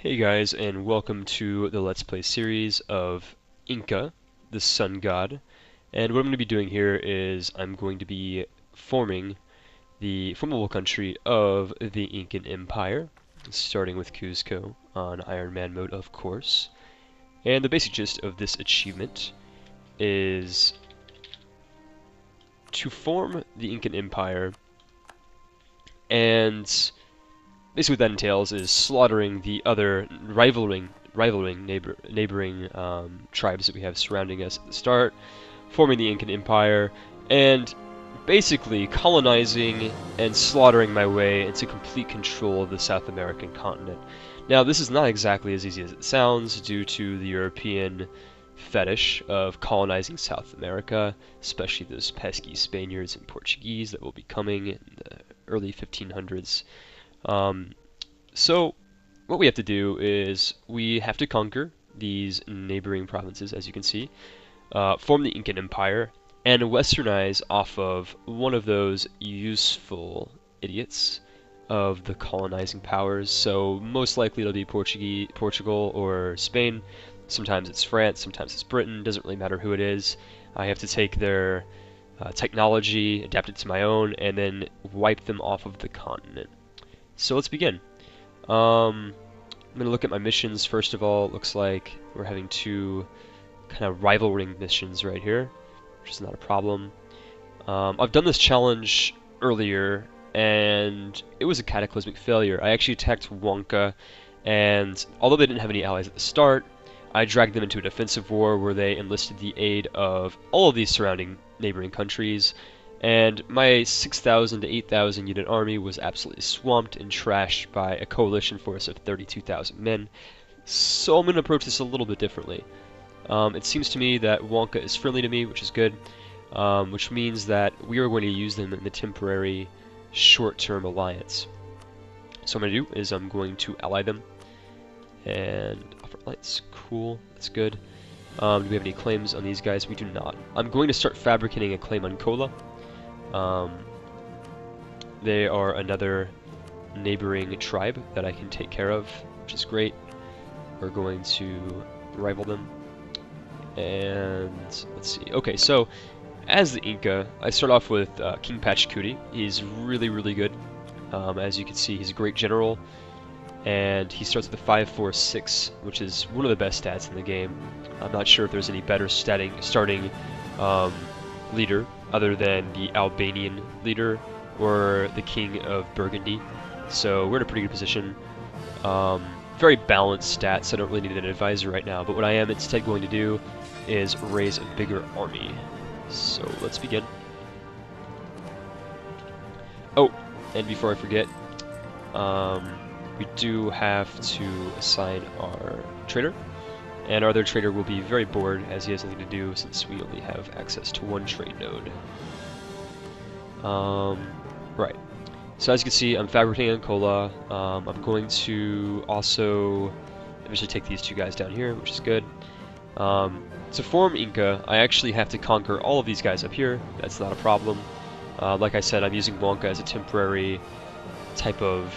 Hey guys, and welcome to the Let's Play series of Inca, the Sun God. And what I'm going to be doing here is I'm going to be forming the formable country of the Incan Empire, starting with Cusco on Iron Man mode, of course. And the basic gist of this achievement is to form the Incan Empire, and basically what that entails is slaughtering the other rivaling neighboring tribes that we have surrounding us at the start, forming the Incan Empire, and basically colonizing and slaughtering my way into complete control of the South American continent. Now, this is not exactly as easy as it sounds due to the European fetish of colonizing South America, especially those pesky Spaniards and Portuguese that will be coming in the early 1500s. So what we have to do is we have to conquer these neighboring provinces, as you can see, form the Incan Empire, and westernize off of one of those useful idiots of the colonizing powers. So most likely it'll be Portugal or Spain. Sometimes it's France, sometimes it's Britain, doesn't really matter who it is. I have to take their technology, adapt it to my own, and then wipe them off of the continent. So let's begin. I'm going to look at my missions first of all. It looks like we're having two kind of rivaling missions right here, which is not a problem. I've done this challenge earlier, and it was a cataclysmic failure. I actually attacked Wonka, and although they didn't have any allies at the start, I dragged them into a defensive war where they enlisted the aid of all of these surrounding neighboring countries, and my 6,000 to 8,000 unit army was absolutely swamped and trashed by a coalition force of 32,000 men. So I'm going to approach this a little bit differently. It seems to me that Wonka is friendly to me, which is good, which means that we are going to use them in the temporary short-term alliance. So what I'm going to do is I'm going to ally them and offer alliance. Cool, that's good. Do we have any claims on these guys? We do not. I'm going to start fabricating a claim on Kola. They are another neighboring tribe that I can take care of, which is great. We're going to rival them. And let's see. Okay, so as the Inca, I start off with King Pachacuti. He's really good. As you can see, he's a great general, and he starts with a 5-4-6, which is one of the best stats in the game. I'm not sure if there's any better starting leader other than the Albanian leader or the King of Burgundy. So we're in a pretty good position. Very balanced stats, so I don't really need an advisor right now, but what I am instead going to do is raise a bigger army. So let's begin. Oh, and before I forget, we do have to assign our trader. And our other trader will be very bored as he has nothing to do since we only have access to one trade node. Right. So as you can see, I'm fabricating on Kola. I'm going to also eventually take these two guys down here, which is good. To form Inca, I actually have to conquer all of these guys up here. That's not a problem. Like I said, I'm using Wonka as a temporary type of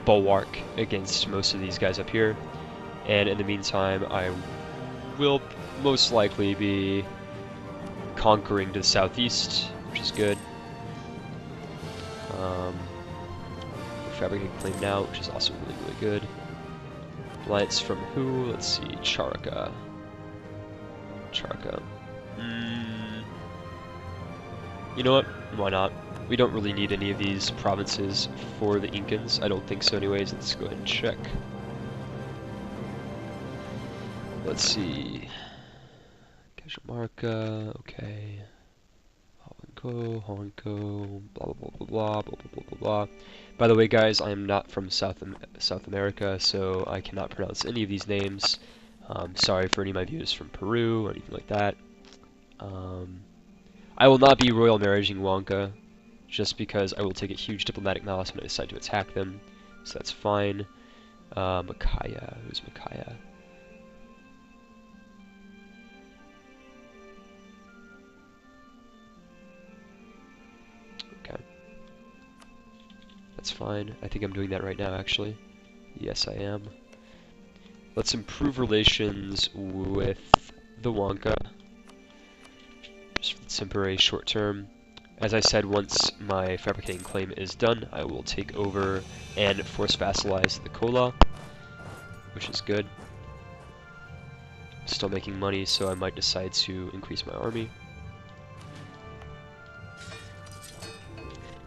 bulwark against most of these guys up here. And in the meantime, I will most likely be conquering to the southeast, which is good. We're fabricating a claim now, which is also really good. Alliance from who? Let's see, Charaka. You know what? Why not? We don't really need any of these provinces for the Incans. I don't think so anyways. Let's go ahead and check. Let's see. Cajamarca, okay. Honko, blah blah blah blah blah blah blah blah. By the way, guys, I am not from South America, so I cannot pronounce any of these names. Sorry for any of my viewers from Peru or anything like that. I will not be royal marriaging Wonka, just because I will take a huge diplomatic malice when I decide to attack them, so that's fine. Makaya, who's Makaya? That's fine. I think I'm doing that right now, actually. Yes, I am. Let's improve relations with the Wonka, just for the temporary short term. As I said, once my fabricating claim is done, I will take over and force vassalize the Kola, which is good. Still making money, so I might decide to increase my army.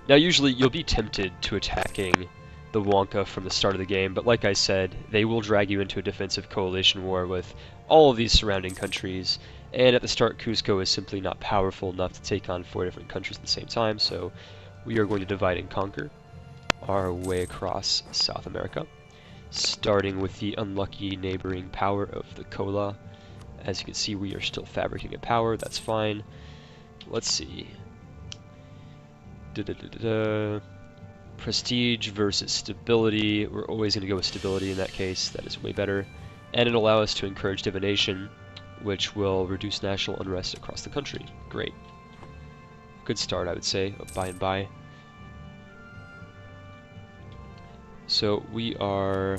Now usually you'll be tempted to attacking the Wonka from the start of the game, but like I said, they will drag you into a defensive coalition war with all of these surrounding countries, and at the start Cusco is simply not powerful enough to take on 4 different countries at the same time, so we are going to divide and conquer our way across South America, starting with the unlucky neighboring power of the Kola. As you can see, we are still fabricating a power, that's fine. Let's see. Prestige versus stability. We're always going to go with stability in that case. That is way better. And it'll allow us to encourage divination, which will reduce national unrest across the country. Great. Good start, I would say, by and by. So we are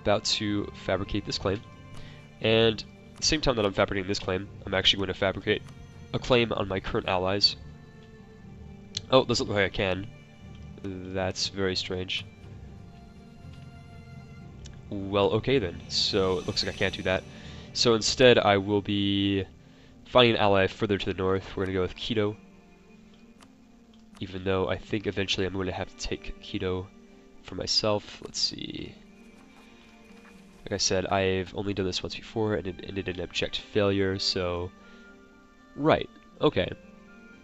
about to fabricate this claim. And at the same time that I'm fabricating this claim, I'm actually going to fabricate a claim on my current allies. Oh, it doesn't look like I can. That's very strange. Well, okay then. So it looks like I can't do that. So instead, I will be finding an ally further to the north. We're going to go with Quito. Even though I think eventually I'm going to have to take Quito for myself. Let's see. Like I said, I've only done this once before, and it ended in abject failure, so... Right. Okay.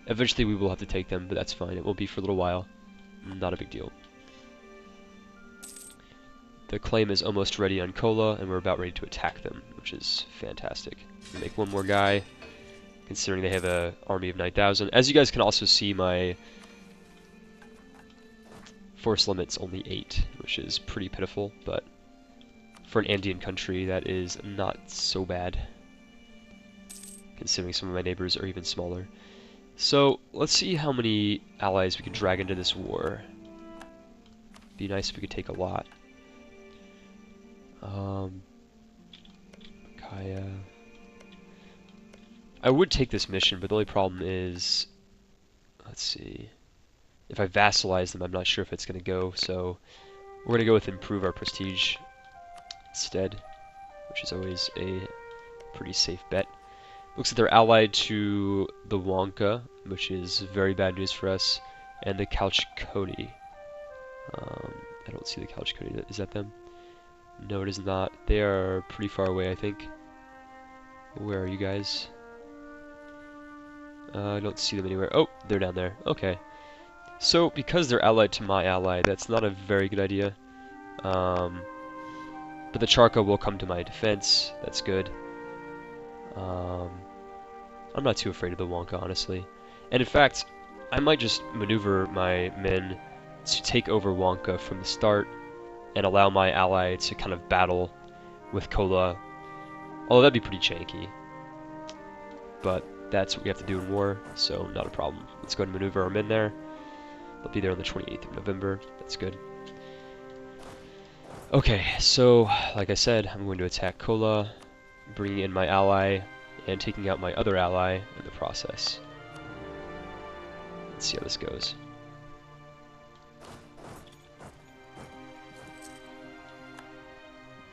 Eventually we will have to take them, but that's fine. It will be for a little while. Not a big deal. The claim is almost ready on Kola, and we're about ready to attack them, which is fantastic. We make one more guy, considering they have an army of 9,000. As you guys can also see, my force limit's only 8, which is pretty pitiful, but for an Andean country, that is not so bad, considering some of my neighbors are even smaller. So, let's see how many allies we can drag into this war. Be nice if we could take a lot. Kaya. I would take this mission, but the only problem is... Let's see. If I vassalize them, I'm not sure if it's going to go, so... We're going to go with improve our prestige instead, which is always a pretty safe bet. Looks like they're allied to the Wonka, which is very bad news for us, and the Calchcody. I don't see the Calchcody. Is that them? No, it is not. They are pretty far away, I think. Where are you guys? I don't see them anywhere. Oh, they're down there. Okay. So, because they're allied to my ally, that's not a very good idea. But the Charca will come to my defense. That's good. I'm not too afraid of the Wonka, honestly. And in fact, I might just maneuver my men to take over Wonka from the start and allow my ally to kind of battle with Kola. Although that'd be pretty janky. But that's what we have to do in war, so not a problem. Let's go ahead and maneuver our men there. They'll be there on the 28th of November. That's good. Okay, so, like I said, I'm going to attack Kola, bringing in my ally, and taking out my other ally in the process. Let's see how this goes.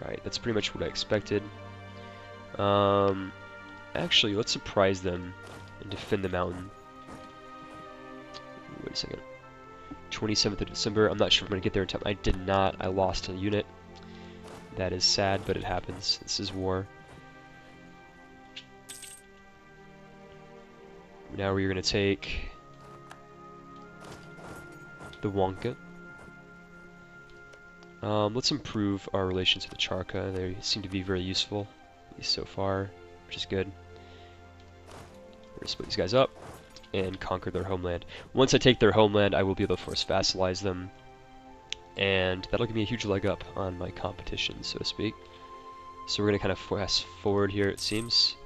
Right, that's pretty much what I expected. Actually, let's surprise them and defend the mountain. Wait a second. 27th of December. I'm not sure if I'm going to get there in time. I did not. I lost a unit. That is sad, but it happens. This is war. Now we're going to take the Wonka. Let's improve our relations with the Charca. They seem to be very useful, at least so far, which is good. We're going to split these guys up and conquer their homeland. Once I take their homeland, I will be able to force vassalize them, and that'll give me a huge leg up on my competition, so to speak. So we're going to kind of fast forward here, it seems.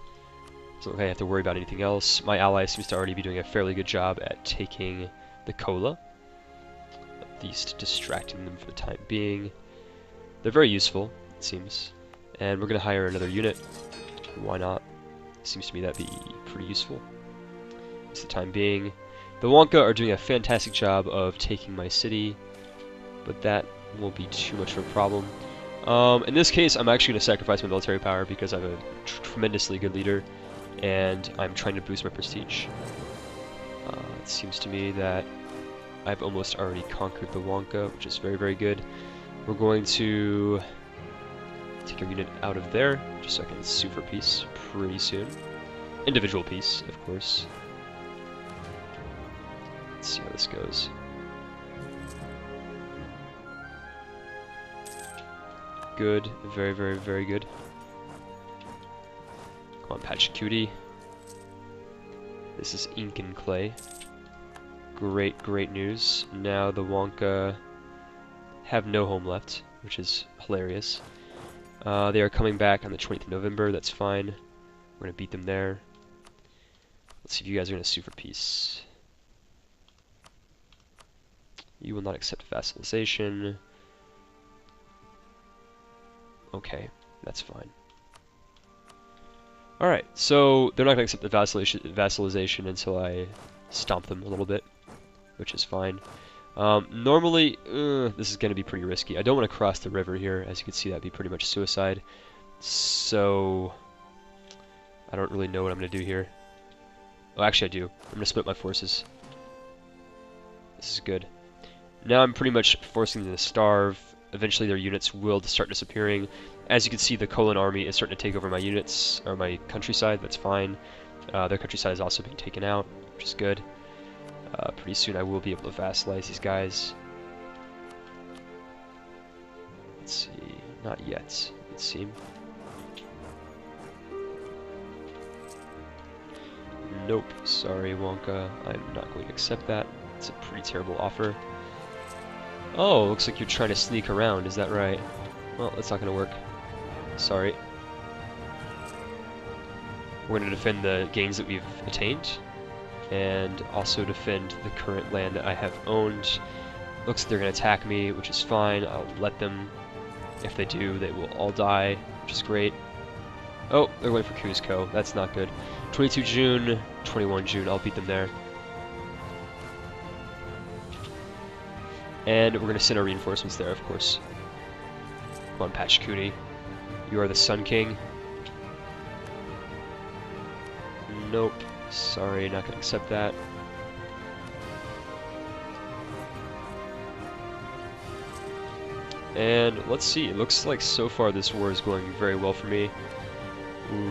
So I have to worry about anything else. My ally seems to already be doing a fairly good job at taking the Kola, at least distracting them for the time being. They're very useful, it seems. And we're going to hire another unit. Why not? Seems to me that'd be pretty useful. For the time being. The Wonka are doing a fantastic job of taking my city, but that won't be too much of a problem. In this case, I'm actually going to sacrifice my military power because I have a tremendously good leader, and I'm trying to boost my prestige. It seems to me that I've almost already conquered the Wonka, which is very, very good. We're going to take a unit out of there, just so I can sue for peace pretty soon. Individual peace, of course. Let's see how this goes. Good, very, very, very good. Come on, Pachacuti. This is Incan clay. Great, great news. Now the Wonka have no home left, which is hilarious. They are coming back on the 20th of November, that's fine. We're going to beat them there. Let's see if you guys are going to sue for peace. You will not accept vassalization. Okay, that's fine. Alright, so they're not going to accept the vassalization until I stomp them a little bit, which is fine. Normally, this is going to be pretty risky. I don't want to cross the river here. As you can see, that'd be pretty much suicide. So, I don't really know what I'm going to do here. Oh, actually I do. I'm going to split my forces. This is good. Now I'm pretty much forcing them to starve. Eventually their units will start disappearing. As you can see, the Colon army is starting to take over my units, or my countryside. That's fine. Their countryside is also being taken out, which is good. Pretty soon I will be able to vassalize these guys. Let's see. Not yet, it would seem. Nope. Sorry, Wonka. I'm not going to accept that. It's a pretty terrible offer. Oh, looks like you're trying to sneak around. Is that right? Well, that's not going to work. Sorry. We're going to defend the gains that we've attained, and also defend the current land that I have owned. Looks like they're going to attack me, which is fine. I'll let them. If they do, they will all die, which is great. Oh, they're going for Cusco. That's not good. 22 June, 21 June. I'll beat them there. And we're going to send our reinforcements there, of course. Come on, Pachacuti. You are the Sun King. Nope. Sorry, not going to accept that. And let's see. It looks like so far this war is going very well for me.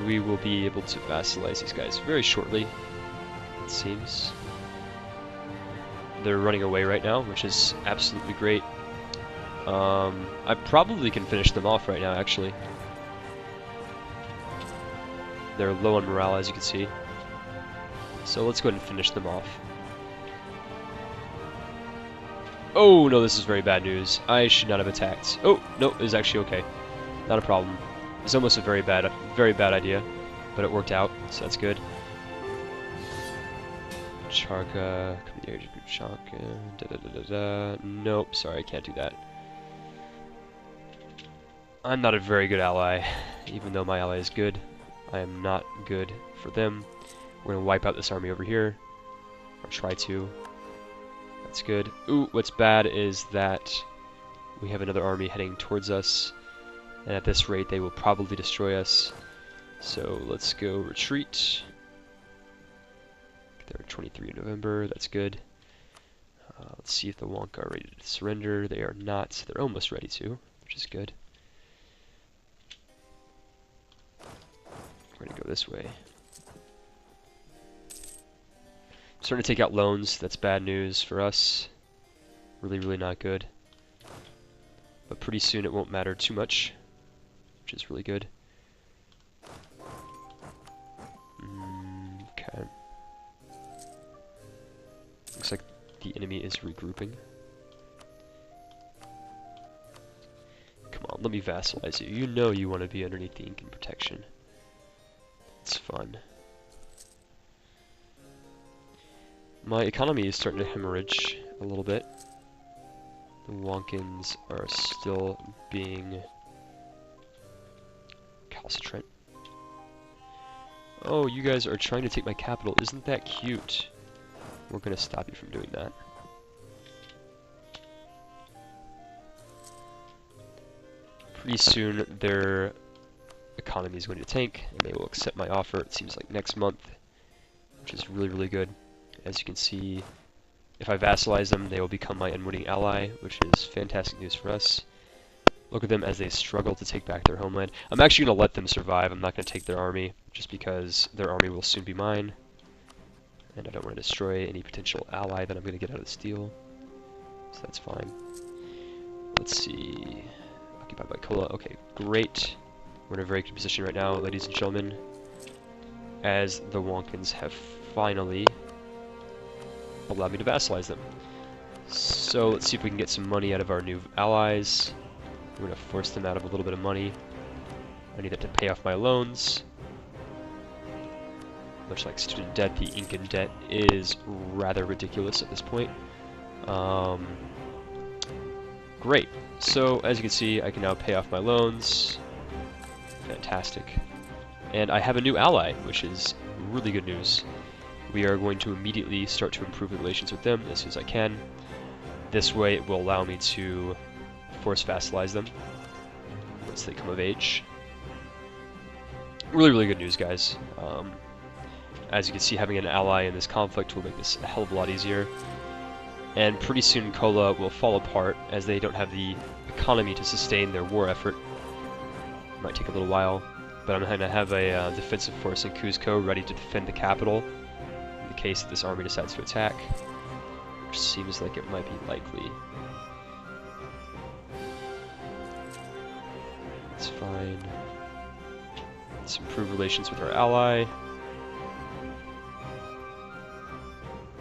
We will be able to vassalize these guys very shortly, it seems. They're running away right now, which is absolutely great. I probably can finish them off right now, actually. They're low on morale, as you can see. So let's go ahead and finish them off. Oh, no, this is very bad news. I should not have attacked. Oh, no, it was actually okay. Not a problem. It was almost a very bad idea, but it worked out, so that's good. Charka, come here, Charka, Nope, sorry, I can't do that. I'm not a very good ally, even though my ally is good. I am not good for them. We're gonna wipe out this army over here, or try to. That's good. Ooh, what's bad is that we have another army heading towards us, and at this rate they will probably destroy us. So let's go retreat. They're 23 November, that's good. Let's see if the Wonka are ready to surrender. They are not. They're almost ready to, which is good. We're going to go this way. Starting to take out loans. That's bad news for us. Really, really not good. But pretty soon it won't matter too much, which is really good. Okay. Looks like the enemy is regrouping. Come on, let me vassalize you. You know you want to be underneath the Incan protection. It's fun. My economy is starting to hemorrhage a little bit. The Wonkans are still being recalcitrant. Oh, you guys are trying to take my capital. Isn't that cute? We're gonna stop you from doing that. Pretty soon, their economy is going to tank, and they will accept my offer, it seems like next month, which is really, really good. As you can see, if I vassalize them, they will become my unwitting ally, which is fantastic news for us. Look at them as they struggle to take back their homeland. I'm actually going to let them survive. I'm not going to take their army, just because their army will soon be mine. And I don't want to destroy any potential ally that I'm going to get out of this deal. So that's fine. Let's see. Occupied by Kola. Okay, great. We're in a very good position right now, ladies and gentlemen, as the Wonkans have finally allowed me to vassalize them. So let's see if we can get some money out of our new allies. We're going to force them out of a little bit of money. I need that to pay off my loans. Much like student debt, the Incan debt is rather ridiculous at this point. Great. So, as you can see, I can now pay off my loans. Fantastic. And I have a new ally, which is really good news. We are going to immediately start to improve relations with them as soon as I can. This way, it will allow me to force vassalize them once they come of age. Really, really good news, guys. As you can see, having an ally in this conflict will make this a hell of a lot easier. And pretty soon Kola will fall apart as they don't have the economy to sustain their war effort. It might take a little while, but I'm going to have a defensive force in Cusco ready to defend the capital in the case that this army decides to attack, which seems like it might be likely. That's fine. Let's improve relations with our ally.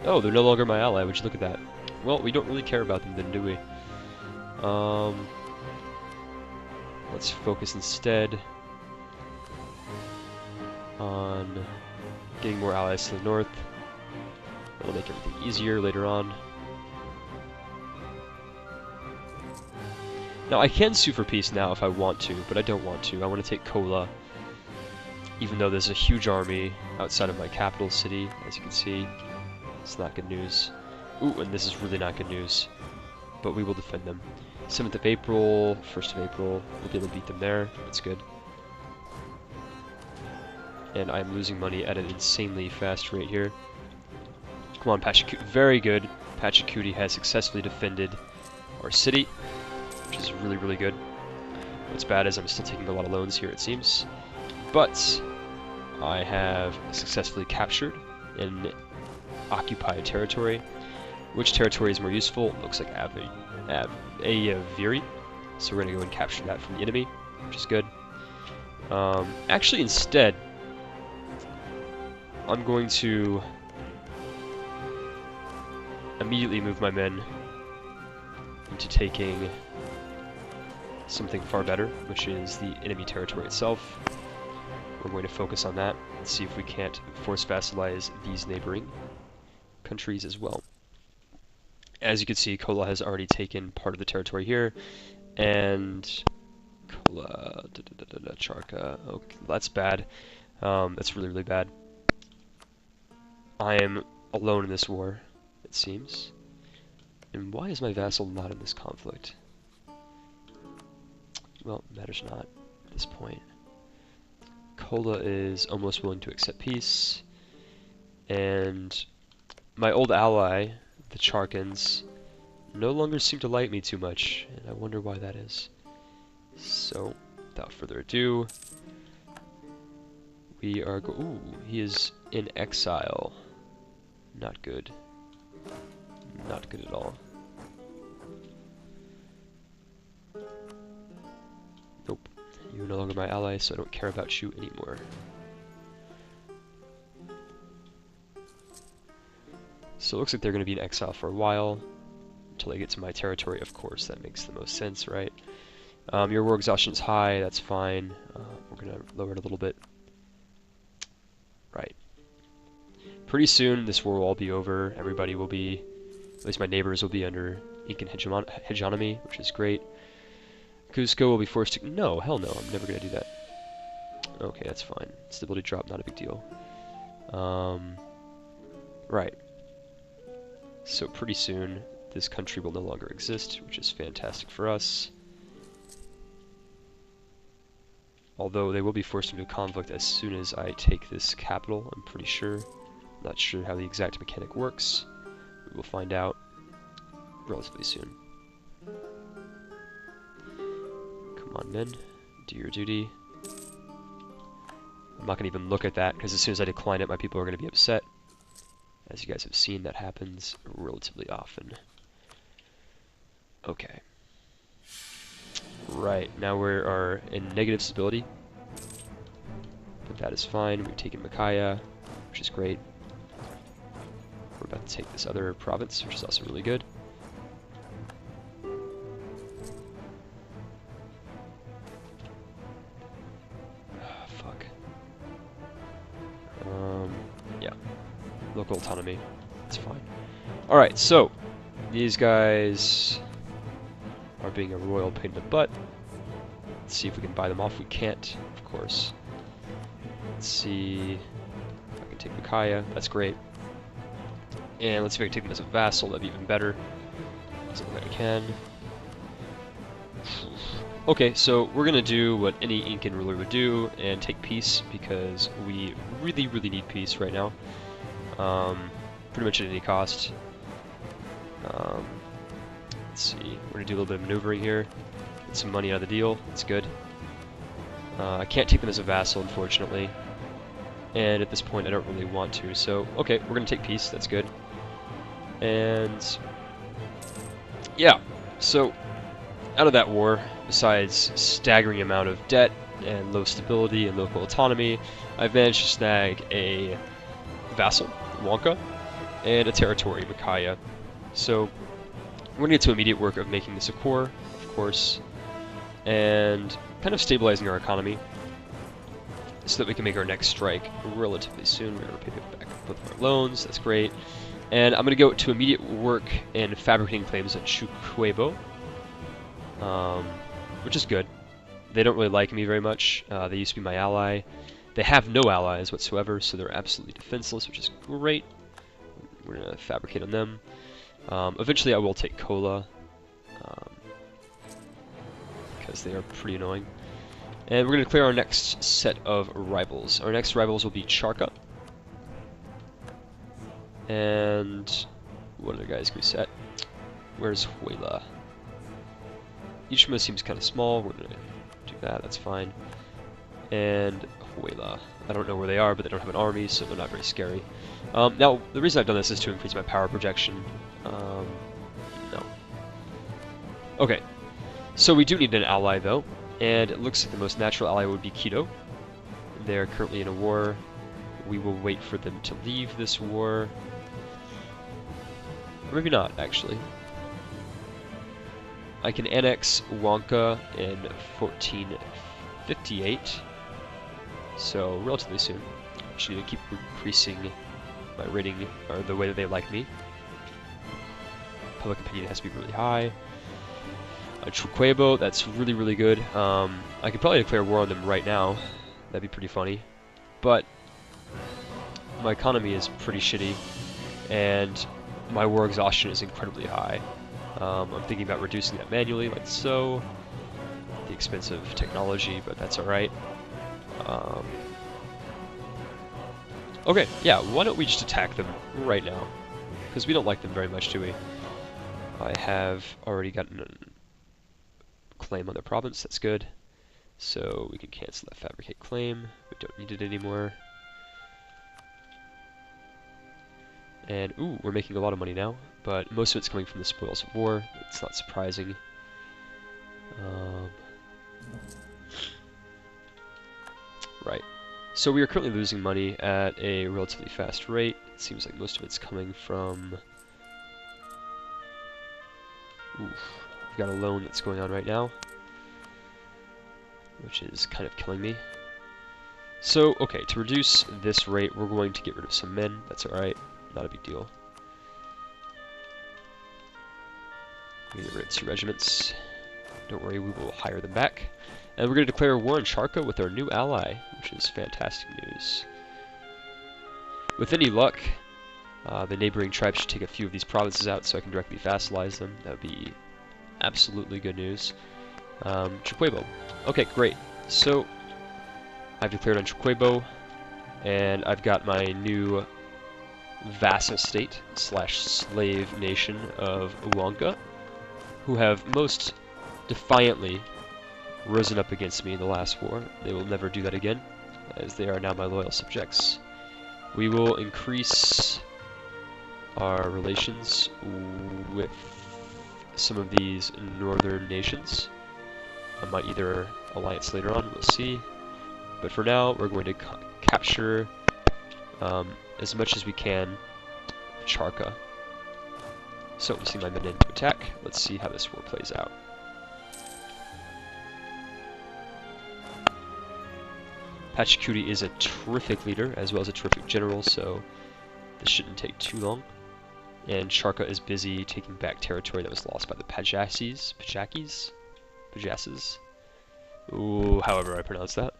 Oh, they're no longer my ally. Would you look at that? Well, we don't really care about them then, do we? Let's focus instead on getting more allies to the north. That'll make everything easier later on. Now, I can sue for peace now if I want to, but I don't want to. I want to take Kola, even though there's a huge army outside of my capital city, as you can see. It's not good news. Ooh, and this is really not good news. But we will defend them. 7th of April, 1st of April, we'll be able to beat them there. That's good. And I'm losing money at an insanely fast rate here. Come on, Pachacuti. Very good. Pachacuti has successfully defended our city, which is really, really good. What's bad is I'm still taking a lot of loans here, it seems. But I have successfully captured an occupied territory. Which territory is more useful? Looks like Aviri. So we're going to go and capture that from the enemy, which is good. Actually, instead, I'm going to immediately move my men into taking something far better, which is the enemy territory itself. We're going to focus on that and see if we can't force vassalize these neighboring countries as well. As you can see, Kola has already taken part of the territory here, and Kola, Charka, okay, that's bad. That's really, really bad. I am alone in this war, it seems. And why is my vassal not in this conflict? Well, it matters not at this point. Kola is almost willing to accept peace, and my old ally, the Charkans, no longer seem to like me too much, and I wonder why that is. So, without further ado, we are ooh, he is in exile. Not good. Not good at all. Nope. You're no longer my ally, so I don't care about you anymore. So it looks like they're going to be in exile for a while, until they get to my territory. Of course, that makes the most sense, right? Your war exhaustion is high, that's fine. We're going to lower it a little bit. Right. Pretty soon, this war will all be over. Everybody will be, at least my neighbors will be under Incan hegemony, which is great. Cusco will be forced to... No, hell no, I'm never going to do that. Okay, that's fine. Stability drop, not a big deal. Right. So pretty soon, this country will no longer exist, which is fantastic for us. Although they will be forced into conflict as soon as I take this capital, I'm pretty sure. Not sure how the exact mechanic works. We will find out relatively soon. Come on, men. Do your duty. I'm not going to even look at that, because as soon as I decline it, my people are going to be upset. As you guys have seen, that happens relatively often. Okay. Right, now we are in negative stability. But that is fine. We've taken Makaya, which is great. We're about to take this other province, which is also really good. Fuck. Yeah. Local autonomy. That's fine. Alright, so these guys are being a royal pain in the butt. Let's see if we can buy them off. We can't, of course. Let's see if I can take Makaya. That's great. And let's see if I can take them as a vassal. That'd be even better. Doesn't look like I can. Okay, so we're gonna do what any Incan ruler would do and take peace, because we really, really need peace right now. Pretty much at any cost. Let's see. We're gonna do a little bit of maneuvering here. Get some money out of the deal. That's good. I can't take them as a vassal, unfortunately. And at this point, I don't really want to. So, okay, we're gonna take peace. That's good. And yeah, so out of that war, besides staggering amount of debt and low stability and local autonomy, I've managed to snag a vassal, Wonka, and a territory, Makaya. So we're going to get to immediate work of making this a core, of course, and kind of stabilizing our economy so that we can make our next strike relatively soon. We're going to repay back both of our loans, that's great. And I'm going to go to immediate work in fabricating claims at Chukwebo, which is good. They don't really like me very much. They used to be my ally. They have no allies whatsoever, so they're absolutely defenseless, which is great. We're going to fabricate on them. Eventually I will take Kola, because they are pretty annoying. And we're going to clear our next set of rivals. Our next rivals will be Charka. And what other guys can we set? Where's Huela? Ishima seems kind of small. We're going to do that. That's fine. And Huela. I don't know where they are, but they don't have an army, so they're not very scary. Now, the reason I've done this is to increase my power projection. No. Okay. So we do need an ally, though. And it looks like the most natural ally would be Quito. They're currently in a war. We will wait for them to leave this war. Or maybe not, actually. I can annex Wonka in 1458. So, relatively soon. I just need to keep increasing my rating, or the way that they like me. Public opinion has to be really high. Chukwebo, that's really, really good. I could probably declare war on them right now. That'd be pretty funny. But my economy is pretty shitty, and my war exhaustion is incredibly high. I'm thinking about reducing that manually, like so. At the expense of technology, but that's alright. Okay, yeah, why don't we just attack them right now? Because we don't like them very much, do we? I have already gotten a claim on their province, that's good. So we can cancel that fabricate claim. We don't need it anymore. And, ooh, we're making a lot of money now, but most of it's coming from the spoils of war. It's not surprising. Right. So we are currently losing money at a relatively fast rate. It seems like most of it's coming from... Oof. We've got a loan that's going on right now, which is kind of killing me. So, okay, to reduce this rate, we're going to get rid of some men. That's alright. Not a big deal. We get rid of 2 regiments. Don't worry, we will hire them back. And we're going to declare war on Charca with our new ally, which is fantastic news. With any luck, the neighboring tribes should take a few of these provinces out so I can directly vassalize them. That would be absolutely good news. Chuquebo. Okay, great. So, I've declared on Chuquebo, and I've got my new vassal state / slave nation of Uanca, who have most defiantly risen up against me in the last war. They will never do that again, as they are now my loyal subjects. We will increase our relations with some of these northern nations. I might either alliance later on, we'll see. But for now, we're going to capture as much as we can Charca. So I'm seeing my men into attack. Let's see how this war plays out. Pachacuti is a terrific leader, as well as a terrific general, so this shouldn't take too long. And Charca is busy taking back territory that was lost by the Pajases. Ooh, however I pronounce that.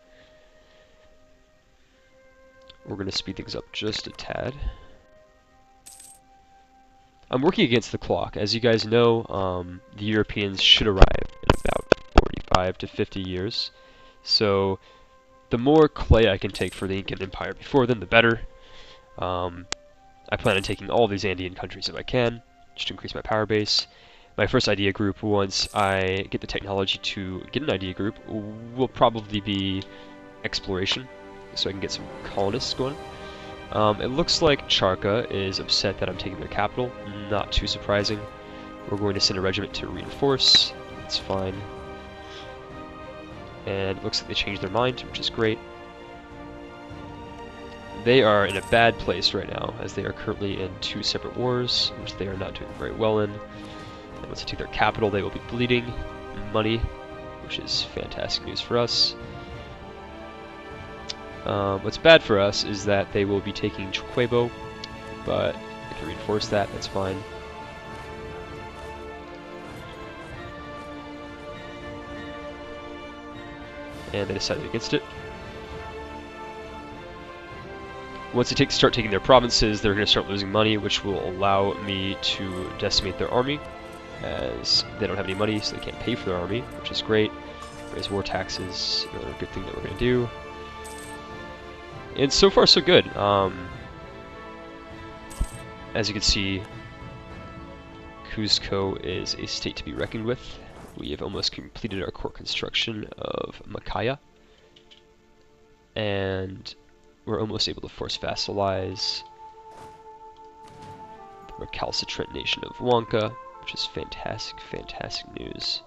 We're going to speed things up just a tad. I'm working against the clock. As you guys know, the Europeans should arrive in about 45 to 50 years. So the more clay I can take for the Incan Empire before then, the better. I plan on taking all these Andean countries if I can, just to increase my power base. My first idea group, once I get the technology to get an idea group, will probably be exploration, so I can get some colonists going. It looks like Charca is upset that I'm taking their capital. Not too surprising. We're going to send a regiment to reinforce. That's fine. And it looks like they changed their mind, which is great. They are in a bad place right now, as they are currently in 2 separate wars, which they are not doing very well in. And once they take their capital, they will be bleeding money, which is fantastic news for us. What's bad for us is that they will be taking Chuquebo, but I can reinforce that, that's fine. And they decided against it. Once they start taking their provinces, they're going to start losing money, which will allow me to decimate their army, as they don't have any money, so they can't pay for their army, which is great. Raise war taxes, another good thing that we're going to do. And so far, so good. As you can see, Cusco is a state to be reckoned with. We have almost completed our core construction of Macaya, and we're almost able to force vassalize the recalcitrant nation of Huanca, which is fantastic, fantastic news.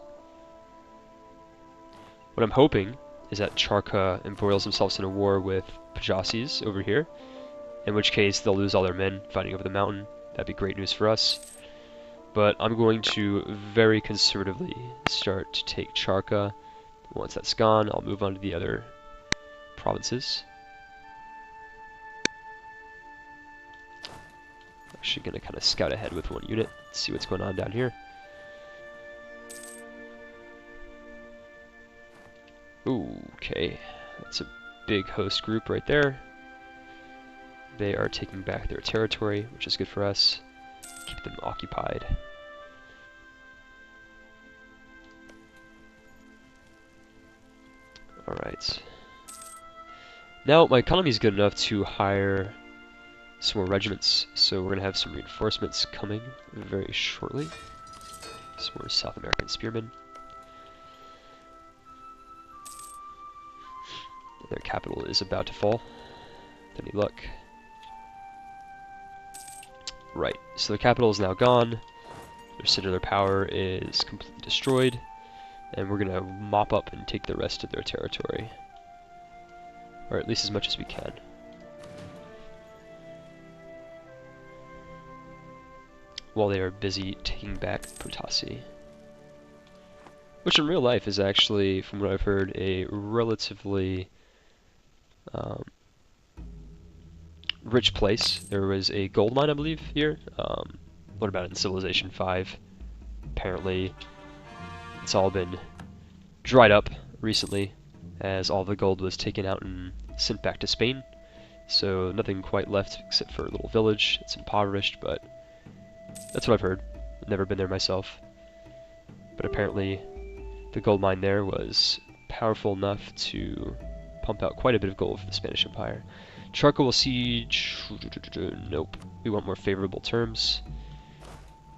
What I'm hoping is that Charca embroils themselves in a war with Pajases over here, in which case they'll lose all their men fighting over the mountain. That'd be great news for us. But I'm going to very conservatively start to take Charca. Once that's gone, I'll move on to the other provinces. Actually going to kind of scout ahead with 1 unit, see what's going on down here. Okay, that's a big host group right there. They are taking back their territory, which is good for us. Keep them occupied. Alright. Now, my economy is good enough to hire some more regiments, so we're going to have some reinforcements coming very shortly. Some more South American spearmen. Their capital is about to fall, with any luck. Right, so the capital is now gone, their citadel power is completely destroyed, and we're going to mop up and take the rest of their territory. Or at least as much as we can. While they are busy taking back Potasi. Which in real life is actually, from what I've heard, a relatively rich place. There was a gold mine, I believe, here. What about in Civilization 5? Apparently, It's all been dried up recently, as all the gold was taken out and sent back to Spain. So nothing quite left except for a little village. It's impoverished, but that's what I've heard. I've never been there myself. But apparently the gold mine there was powerful enough to pump out quite a bit of gold for the Spanish Empire. Charcoal siege, nope. We want more favorable terms.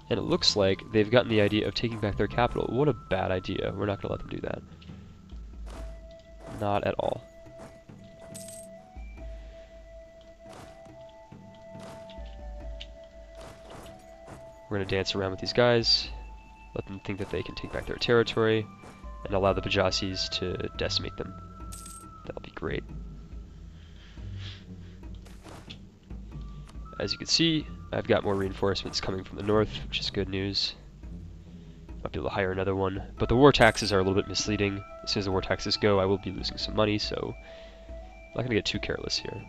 And it looks like they've gotten the idea of taking back their capital. What a bad idea. We're not going to let them do that. Not at all. We're going to dance around with these guys, let them think that they can take back their territory, and allow the Pajasis to decimate them. That'll be great. As you can see, I've got more reinforcements coming from the north, which is good news. Might be able to hire another one, but the war taxes are a little bit misleading. As soon as the war taxes go, I will be losing some money, so I'm not going to get too careless here.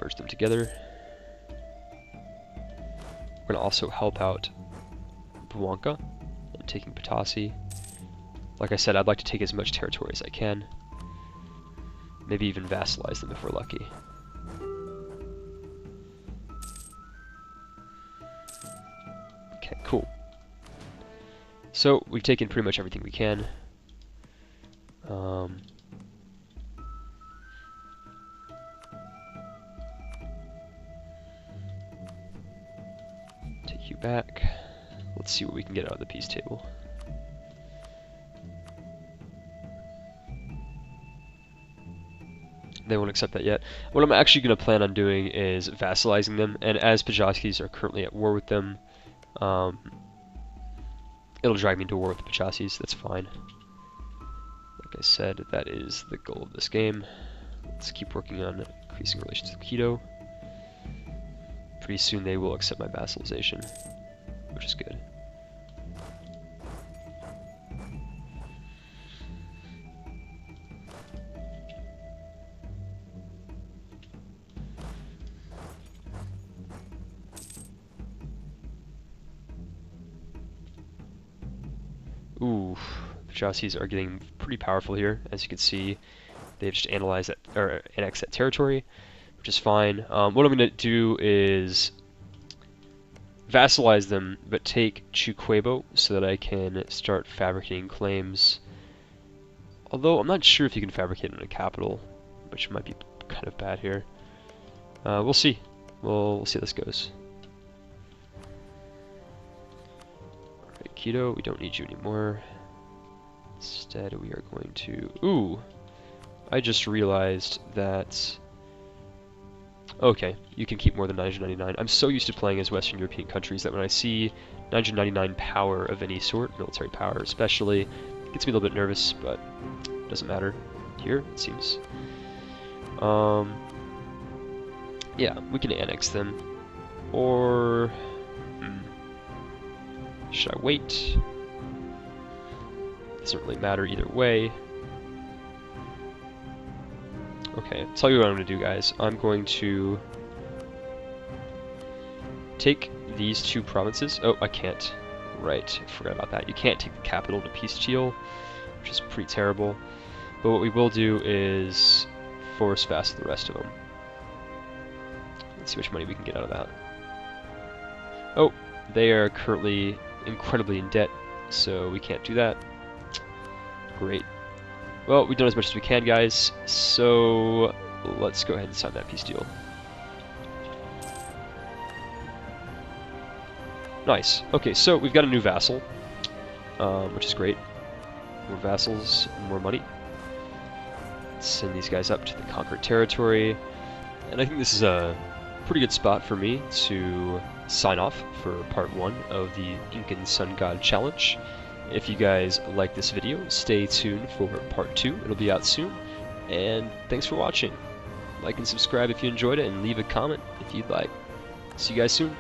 Merge them together. We're going to also help out Buanca in taking Patasi. Like I said, I'd like to take as much territory as I can. Maybe even vassalize them if we're lucky. Okay, cool. So, we've taken pretty much everything we can. Take you back. Let's see what we can get out of the peace table. They won't accept that yet. What I'm actually going to plan on doing is vassalizing them, and as Pajasis are currently at war with them, it'll drag me into war with the Pajasis. That's fine. Like I said, that is the goal of this game. Let's keep working on increasing relations with Quito. Pretty soon they will accept my vassalization, which is good. Ooh, the Pajasis are getting pretty powerful here. As you can see, they've just analyzed that, or annexed that territory, which is fine. What I'm going to do is vassalize them, but take Chuquebo so that I can start fabricating claims. Although I'm not sure if you can fabricate in a capital, which might be kind of bad here. We'll see. We'll see how this goes. Quito, we don't need you anymore. Instead, we are going to... Ooh! I just realized that... Okay, you can keep more than 999. I'm so used to playing as Western European countries that when I see 999 power of any sort, military power especially, it gets me a little bit nervous, but it doesn't matter here, it seems. Yeah, we can annex them. Or... should I wait? Doesn't really matter either way. Okay, I'll tell you what I'm going to do, guys. I'm going to take these two provinces. Oh, I can't. Right, I forgot about that. You can't take the capital to peace deal, which is pretty terrible. But what we will do is force vassal the rest of them. Let's see how much money we can get out of that. Oh, they are currently incredibly in debt, so we can't do that. Great. Well, we've done as much as we can, guys, so let's go ahead and sign that peace deal. Nice. Okay, so we've got a new vassal, which is great. More vassals, more money. Let's send these guys up to the conquered territory, and I think this is a pretty good spot for me to sign off for part 1 of the Incan Sun God Challenge. If you guys like this video, stay tuned for part 2. It'll be out soon. And thanks for watching. Like and subscribe if you enjoyed it, and leave a comment if you'd like. See you guys soon.